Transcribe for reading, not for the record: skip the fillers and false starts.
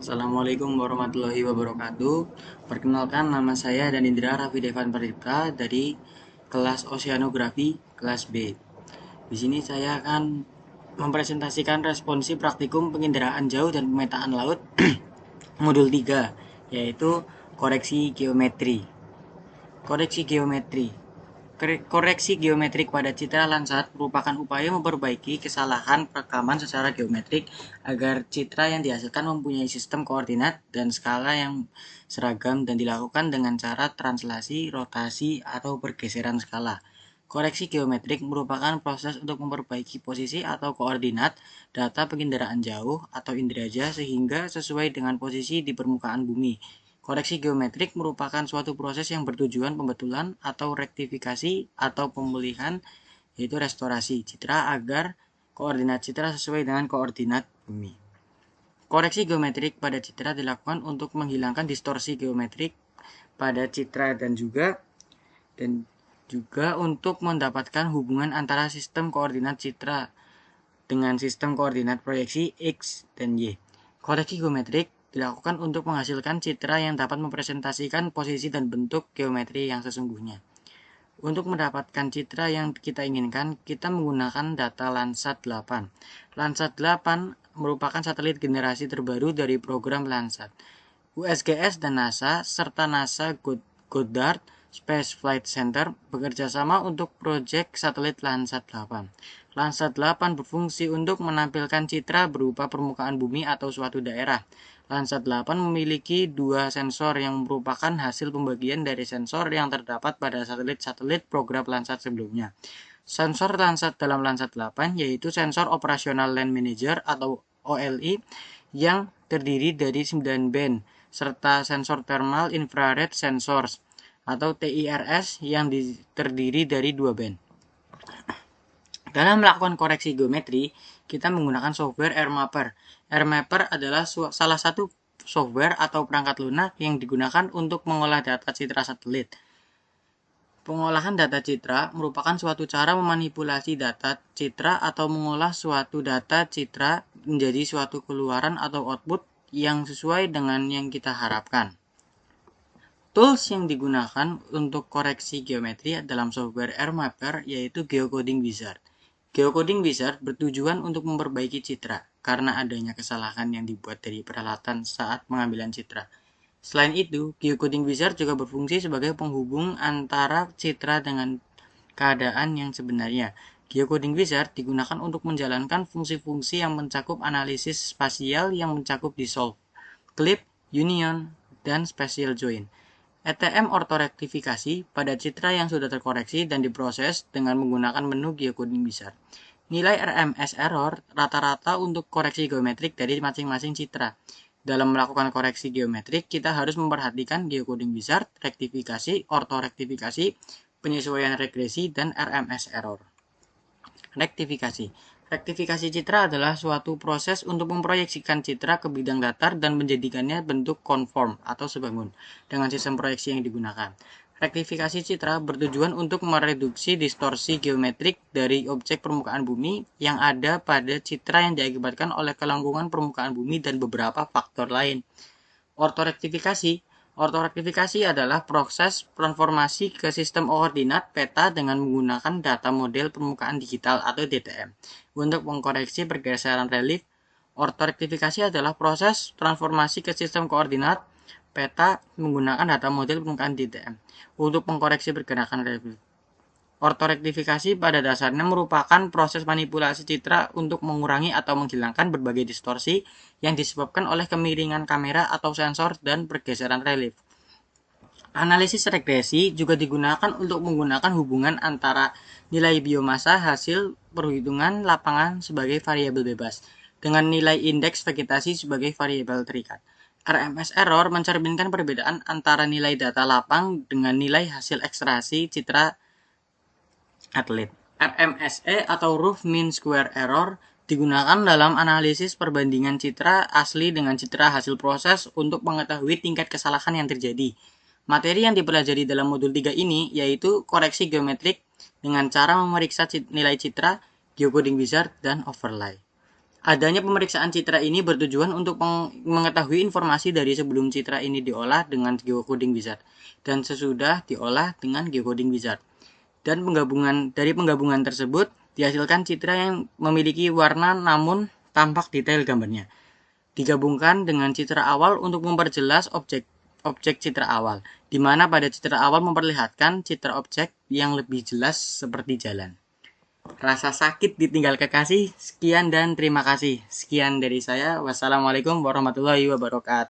Assalamualaikum warahmatullahi wabarakatuh. Perkenalkan, nama saya Danindra Raffi Devan Pradipta dari kelas Oceanografi kelas B. Di sini saya akan mempresentasikan responsi praktikum penginderaan jauh dan pemetaan laut modul 3, yaitu koreksi geometri. Koreksi geometri. Koreksi geometrik pada citra Landsat merupakan upaya memperbaiki kesalahan perekaman secara geometrik agar citra yang dihasilkan mempunyai sistem koordinat dan skala yang seragam dan dilakukan dengan cara translasi, rotasi, atau pergeseran skala. Koreksi geometrik merupakan proses untuk memperbaiki posisi atau koordinat data penginderaan jauh atau indraja sehingga sesuai dengan posisi di permukaan bumi. Koreksi geometrik merupakan suatu proses yang bertujuan pembetulan atau rektifikasi atau pemulihan, yaitu restorasi citra agar koordinat citra sesuai dengan koordinat bumi. Koreksi geometrik pada citra dilakukan untuk menghilangkan distorsi geometrik pada citra dan juga untuk mendapatkan hubungan antara sistem koordinat citra dengan sistem koordinat proyeksi X dan Y. Koreksi geometrik dilakukan untuk menghasilkan citra yang dapat mempresentasikan posisi dan bentuk geometri yang sesungguhnya. Untuk mendapatkan citra yang kita inginkan, kita menggunakan data Landsat 8. Landsat 8 merupakan satelit generasi terbaru dari program Landsat. USGS dan NASA serta NASA Goddard Space Flight Center bekerja sama untuk proyek satelit Landsat 8. Landsat 8 berfungsi untuk menampilkan citra berupa permukaan bumi atau suatu daerah. Landsat 8 memiliki dua sensor yang merupakan hasil pembagian dari sensor yang terdapat pada satelit-satelit program Landsat sebelumnya. Sensor Landsat dalam Landsat 8 yaitu sensor operasional Land Manager atau OLI yang terdiri dari 9 band serta sensor thermal infrared sensors atau TIRS yang terdiri dari 2 band. Dalam melakukan koreksi geometri, kita menggunakan software AirMapper. AirMapper adalah salah satu software atau perangkat lunak yang digunakan untuk mengolah data citra satelit. Pengolahan data citra merupakan suatu cara memanipulasi data citra atau mengolah suatu data citra menjadi suatu keluaran atau output yang sesuai dengan yang kita harapkan. Tools yang digunakan untuk koreksi geometri dalam software AirMapper yaitu Geocoding Wizard. Geocoding Wizard bertujuan untuk memperbaiki citra karena adanya kesalahan yang dibuat dari peralatan saat pengambilan citra. Selain itu, Geocoding Wizard juga berfungsi sebagai penghubung antara citra dengan keadaan yang sebenarnya. Geocoding Wizard digunakan untuk menjalankan fungsi-fungsi yang mencakup analisis spasial yang mencakup dissolve, clip, union, dan spatial join. ETM ortorektifikasi pada citra yang sudah terkoreksi dan diproses dengan menggunakan menu Geocoding Wizard. Nilai RMS error rata-rata untuk koreksi geometrik dari masing-masing citra. Dalam melakukan koreksi geometrik, kita harus memperhatikan Geocoding Wizard, rektifikasi, ortorektifikasi, penyesuaian regresi, dan RMS error. Rektifikasi. Rektifikasi citra adalah suatu proses untuk memproyeksikan citra ke bidang datar dan menjadikannya bentuk konform atau sebangun dengan sistem proyeksi yang digunakan. Rektifikasi citra bertujuan untuk mereduksi distorsi geometrik dari objek permukaan bumi yang ada pada citra yang diakibatkan oleh kelengkungan permukaan bumi dan beberapa faktor lain. Ortorektifikasi adalah proses transformasi ke sistem koordinat peta dengan menggunakan data model permukaan digital atau DTM untuk mengkoreksi pergeseran relief. Ortorektifikasi adalah proses transformasi ke sistem koordinat peta menggunakan data model permukaan DTM untuk mengkoreksi pergerakan relief. Ortorektifikasi pada dasarnya merupakan proses manipulasi citra untuk mengurangi atau menghilangkan berbagai distorsi yang disebabkan oleh kemiringan kamera atau sensor dan pergeseran relief. Analisis regresi juga digunakan untuk menggunakan hubungan antara nilai biomasa hasil perhitungan lapangan sebagai variabel bebas dengan nilai indeks vegetasi sebagai variabel terikat. RMS error mencerminkan perbedaan antara nilai data lapang dengan nilai hasil ekstraksi citra atlet. RMSE atau Rough Mean Square Error digunakan dalam analisis perbandingan citra asli dengan citra hasil proses untuk mengetahui tingkat kesalahan yang terjadi. Materi yang dipelajari dalam modul 3 ini yaitu koreksi geometrik dengan cara memeriksa nilai citra, Geocoding Wizard, dan overlay. Adanya pemeriksaan citra ini bertujuan untuk mengetahui informasi dari sebelum citra ini diolah dengan geocoding wizard dan sesudah diolah dengan geocoding wizard. Dan penggabungan tersebut dihasilkan citra yang memiliki warna namun tampak detail gambarnya. Digabungkan dengan citra awal untuk memperjelas objek citra awal, di mana pada citra awal memperlihatkan citra objek yang lebih jelas seperti jalan. Rasa sakit ditinggal kekasih. Sekian dan terima kasih. Sekian dari saya. Wassalamualaikum warahmatullahi wabarakatuh.